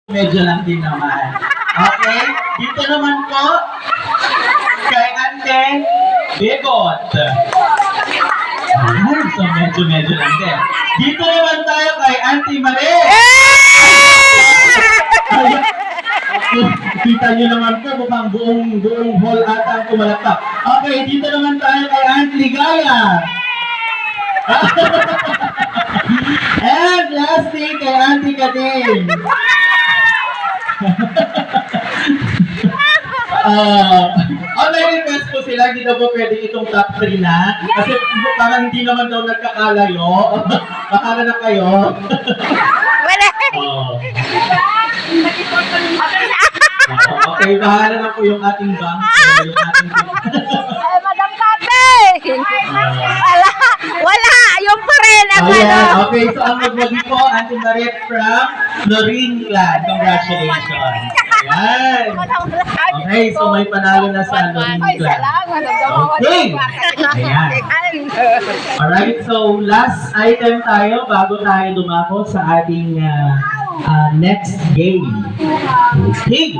Medyo lang din naman. Okay? Dito naman po, kay Ante Begot. Ay, so medyo lang din. Dito naman tayo kay Auntie Marie. Kita nyo naman po, mukhang buong hall ata ang kumalakpak. Okay, dito naman tayo kay Auntie Ligaya. And lastly, kay Auntie Kading. May request po sila, hindi daw po pwede itong top 3 na. Kasi parang hindi naman daw nagkakalayo. Bakala na kayo. Okay, bahala na po yung ating bank. Madam Kate! Wala! Yung pa rin! Okay, so ang magwagi po, Auntie Mariette from Noreen Clan. Congratulations. Ayan. Okay, so may panalo na sa Noreen Clan. Okay. Ayan. Alright, so last item tayo bago tayo dumako sa ating next game. Okay.